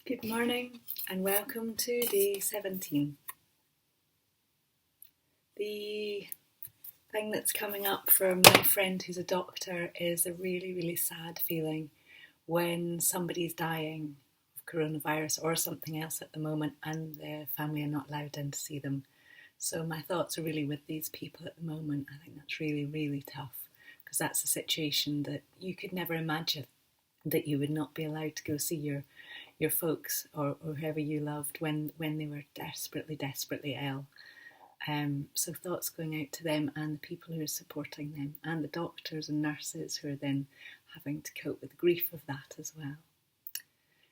Good morning and welcome to day 17. The thing that's coming up for my friend who's a doctor is a really sad feeling when somebody's dying of coronavirus or something else at the moment and the family are not allowed in to see them. So my thoughts are really with these people at the moment. I think that's really tough because that's a situation that you could never imagine, that you would not be allowed to go see your folks or whoever you loved when they were desperately ill. So thoughts going out to them and the people who are supporting them and the doctors and nurses who are then having to cope with the grief of that as well.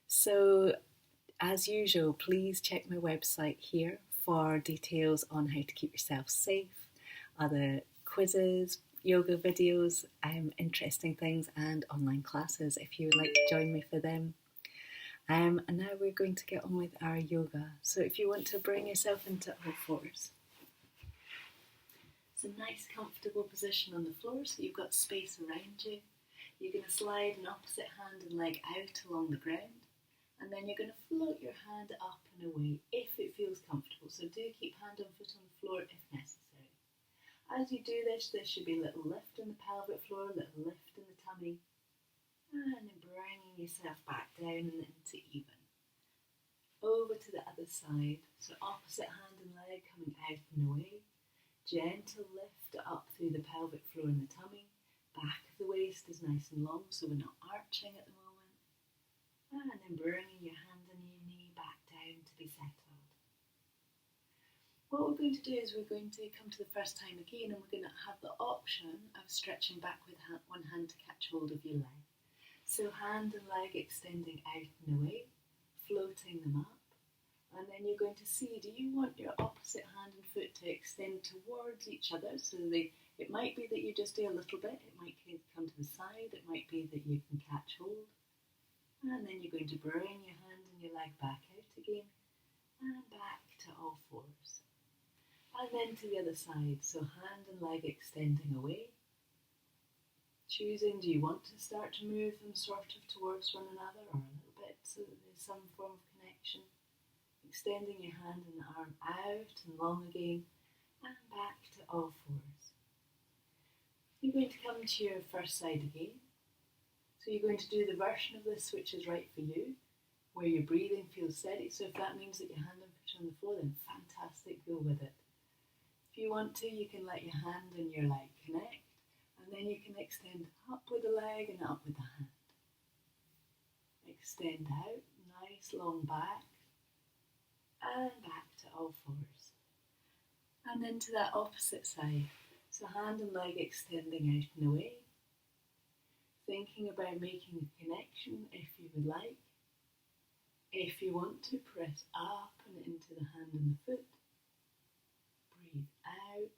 So as usual, please check my website here for details on how to keep yourself safe, other quizzes, yoga videos, interesting things and online classes if you would like to join me for them. And now we're going to get on with our yoga. So if you want to bring yourself into all fours. It's a nice comfortable position on the floor so you've got space around you. You're going to slide an opposite hand and leg out along the ground. And then you're going to float your hand up and away if it feels comfortable. So do keep hand and foot on the floor if necessary. As you do this, there should be a little lift in the pelvic floor, a little lift in the tummy. And then bringing yourself back down and into even. Over to the other side. So opposite hand and leg coming out and away. Gentle lift up through the pelvic floor and the tummy. Back of the waist is nice and long so we're not arching at the moment. And then bringing your hand and your knee back down to be settled. What we're going to do is we're going to come to the first time again and we're going to have the option of stretching back with one hand to catch hold of your leg. So hand and leg extending out and away, floating them up. And then you're going to see, do you want your opposite hand and foot to extend towards each other? So it might be that you just do a little bit, it might come to the side, it might be that you can catch hold. And then you're going to bring your hand and your leg back out again, and back to all fours. And then to the other side, so hand and leg extending away. Choosing, do you want to start to move them sort of towards one another or a little bit so that there's some form of connection. Extending your hand and arm out and long again and back to all fours. You're going to come to your first side again. So you're going to do the version of this which is right for you, where your breathing feels steady. So if that means that your hand and foot on the floor, then fantastic, go with it. If you want to, you can let your hand and your leg connect. And then you can extend up with the leg and up with the hand. Extend out, nice long back, and back to all fours. And then to that opposite side. So hand and leg extending out and away. Thinking about making a connection if you would like. If you want to, press up and into the hand and the foot. Breathe out.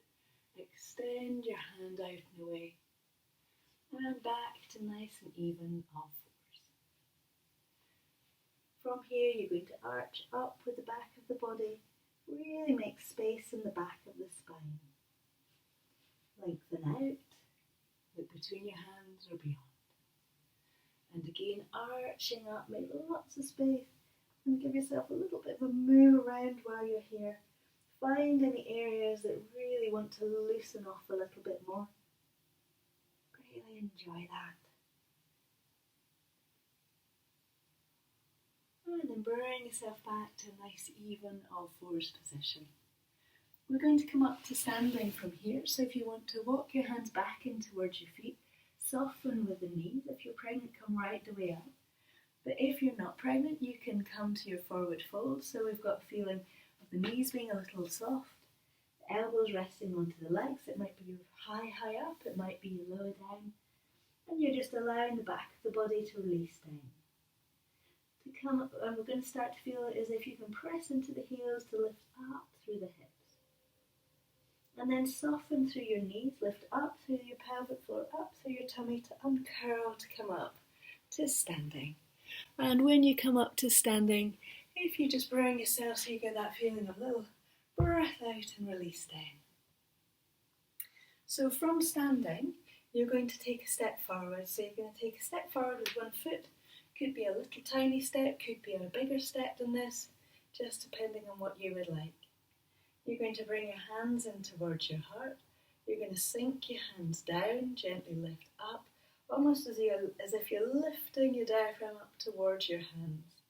Extend your hand out and away. And back to nice and even all fours. From here you're going to arch up with the back of the body. Really make space in the back of the spine. Lengthen out. Look between your hands or beyond. And again arching up, make lots of space. And give yourself a little bit of a move around while you're here. Find any areas that really want to loosen off a little bit more. Really enjoy that. And then bring yourself back to a nice even all fours position. We're going to come up to standing from here. So if you want to walk your hands back in towards your feet, soften with the knees. If you're pregnant, come right the way up. But if you're not pregnant, you can come to your forward fold. So we've got a feeling of the knees being a little soft, the elbows resting onto the legs. It might be high up, it might be low down. And you're just allowing the back of the body to release down. To come up, and we're going to start to feel it as if you can press into the heels to lift up through the hips. And then soften through your knees, lift up through your pelvic floor, up through your tummy to uncurl to come up to standing. And when you come up to standing, if you just bring yourself so you get that feeling of a little breath out and release down. So from standing, you're going to take a step forward. So you're going to take a step forward with one foot Could be a little tiny step, could be a bigger step than this, just depending on what you would like. You're going to bring your hands in towards your heart. You're going to sink your hands down, gently lift up, almost as if you're lifting your diaphragm up towards your hands.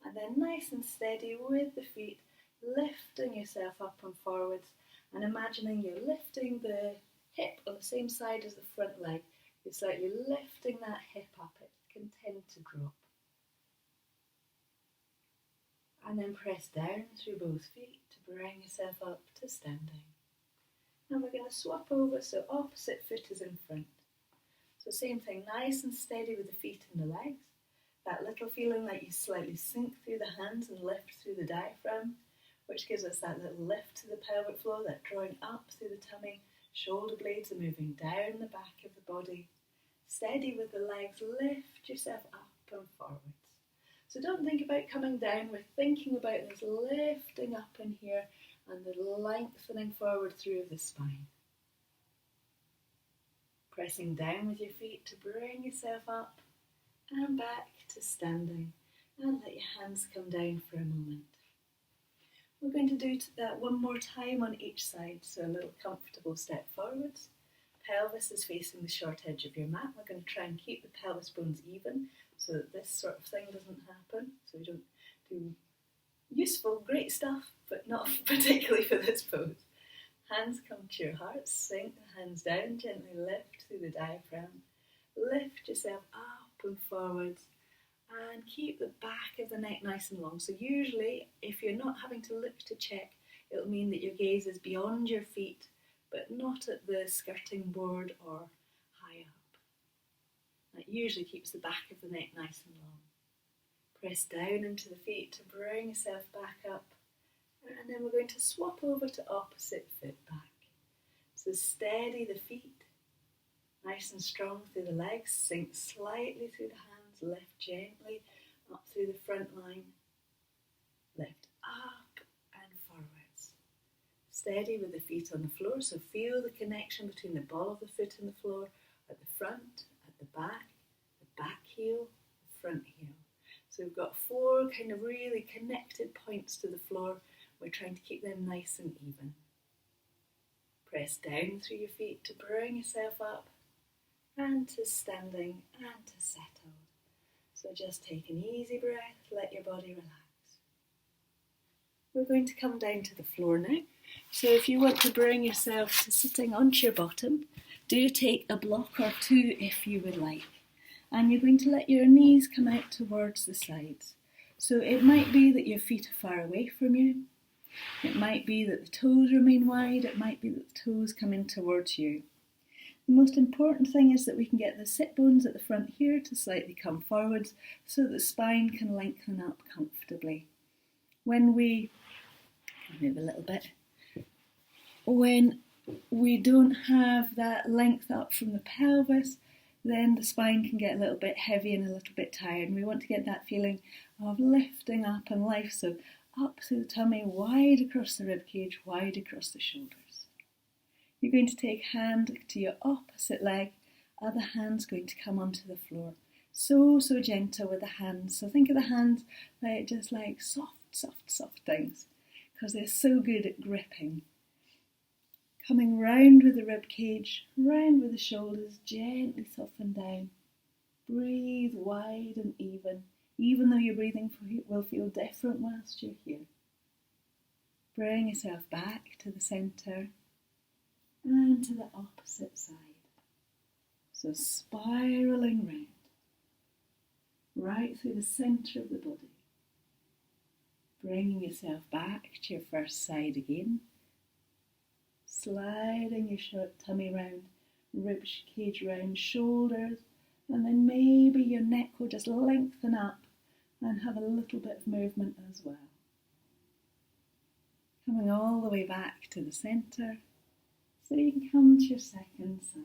And then nice and steady with the feet, lifting yourself up and forwards, and imagining you're lifting the hip on the same side as the front leg. It's like you're lifting that hip up, it can tend to drop. And then press down through both feet to bring yourself up to standing. Now we're going to swap over, so opposite foot is in front. So same thing, nice and steady with the feet and the legs. That little feeling like you slightly sink through the hands and lift through the diaphragm, which gives us that little lift to the pelvic floor, that drawing up through the tummy. Shoulder blades are moving down the back of the body. Steady with the legs, lift yourself up and forwards. So don't think about coming down, we're thinking about this lifting up in here and the lengthening forward through the spine. Pressing down with your feet to bring yourself up and back to standing, and let your hands come down for a moment. We're going to do that one more time on each side, so a little comfortable step forwards. Pelvis is facing the short edge of your mat. We're going to try and keep the pelvis bones even so that this sort of thing doesn't happen, so we don't do useful, great stuff, but not particularly for this pose. Hands come to your heart, sink the hands down, gently lift through the diaphragm. Lift yourself up and forwards and keep the back of the neck nice and long. So usually, if you're not having to look to check, it'll mean that your gaze is beyond your feet, but not at the skirting board or high up. That usually keeps the back of the neck nice and long. Press down into the feet to bring yourself back up. And then we're going to swap over to opposite foot back. So steady the feet, nice and strong through the legs, sink slightly through the hands, lift gently up through the front line, lift up and forwards. Steady with the feet on the floor, so feel the connection between the ball of the foot and the floor, at the front, at the back heel, the front heel. So we've got 4 kind of really connected points to the floor. We're trying to keep them nice and even. Press down through your feet to bring yourself up and to standing and to settle. So just take an easy breath, let your body relax. We're going to come down to the floor now. So if you want to bring yourself to sitting onto your bottom, do take a block or 2 if you would like. And you're going to let your knees come out towards the sides. So it might be that your feet are far away from you. It might be that the toes remain wide. It might be that the toes come in towards you. The most important thing is that we can get the sit bones at the front here to slightly come forwards so that the spine can lengthen up comfortably. When we move a little bit, when we don't have that length up from the pelvis, then the spine can get a little bit heavy and a little bit tired, and we want to get that feeling of lifting up and life, so up through the tummy, wide across the rib cage, wide across the shoulders. You're going to take hand to your opposite leg, other hand's going to come onto the floor. So gentle with the hands. So think of the hands like just like soft things, because they're so good at gripping. Coming round with the rib cage, round with the shoulders, gently soften down. Breathe wide and even though your breathing will feel different whilst you're here. Bring yourself back to the centre and to the opposite side. So spiralling round, right through the centre of the body. Bringing yourself back to your first side again. Sliding your short tummy round, rib cage round, shoulders, and then maybe your neck will just lengthen up and have a little bit of movement as well. Coming all the way back to the centre, so you can come to your second side.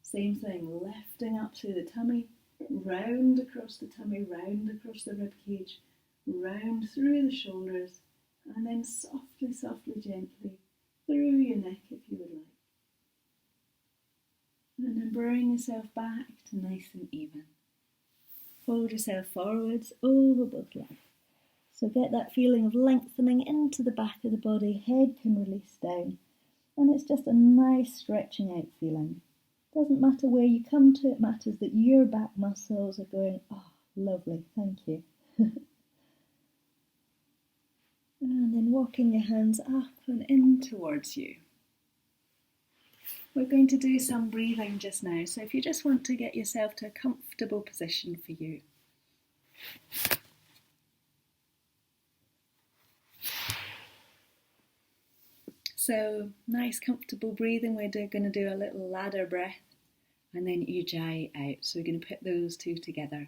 Same thing, lifting up through the tummy, round across the tummy, round across the rib cage, round through the shoulders, and then softly, gently through your neck if you would like. And then bring yourself back to nice and even. Fold yourself forwards over both legs. So get that feeling of lengthening into the back of the body, head can release down. And it's just a nice stretching out feeling. Doesn't matter where you come to, it matters that your back muscles are going, oh, lovely, thank you. And then walking your hands up and in towards you. We're going to do some breathing just now, so if you just want to get yourself to a comfortable position for you. So, nice comfortable breathing. We're going to do a little ladder breath and then ujjayi out. So we're going to put those two together.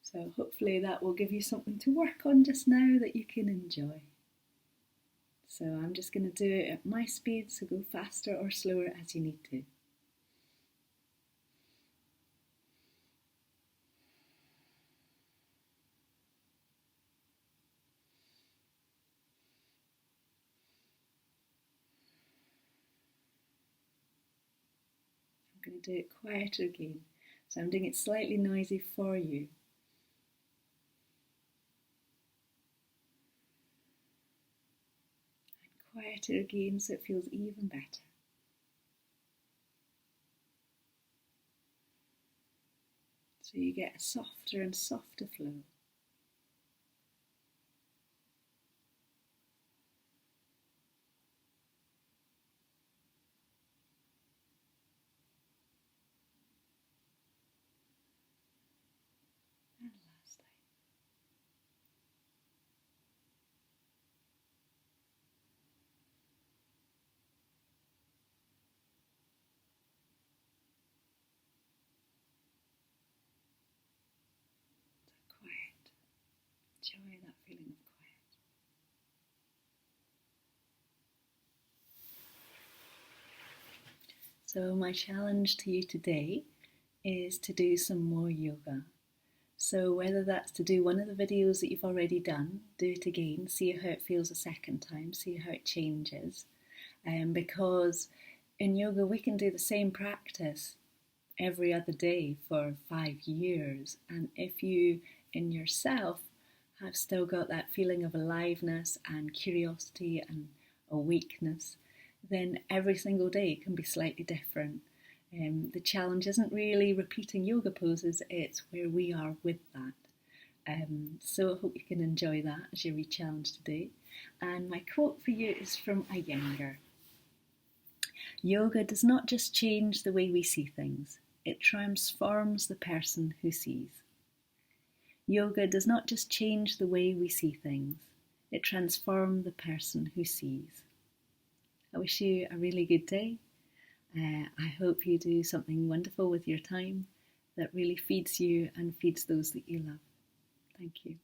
So hopefully that will give you something to work on just now that you can enjoy. So I'm just going to do it at my speed, so go faster or slower as you need to. I'm going to do it quieter again. So I'm doing it slightly noisy for you. And quieter again so it feels even better. So you get a softer and softer flow. And last time. So quiet. Enjoy that feeling of quiet. So my challenge to you today is to do some more yoga. So whether that's to do one of the videos that you've already done, do it again, see how it feels a second time, see how it changes. Because in yoga we can do the same practice every other day for 5 years. And if you in yourself have still got that feeling of aliveness and curiosity and awakeness, then every single day can be slightly different. The challenge isn't really repeating yoga poses, it's where we are with that. So I hope you can enjoy that as your re-challenge today. And my quote for you is from Iyengar. Yoga does not just change the way we see things, it transforms the person who sees. Yoga does not just change the way we see things, it transforms the person who sees. I wish you a really good day. I hope you do something wonderful with your time that really feeds you and feeds those that you love. Thank you.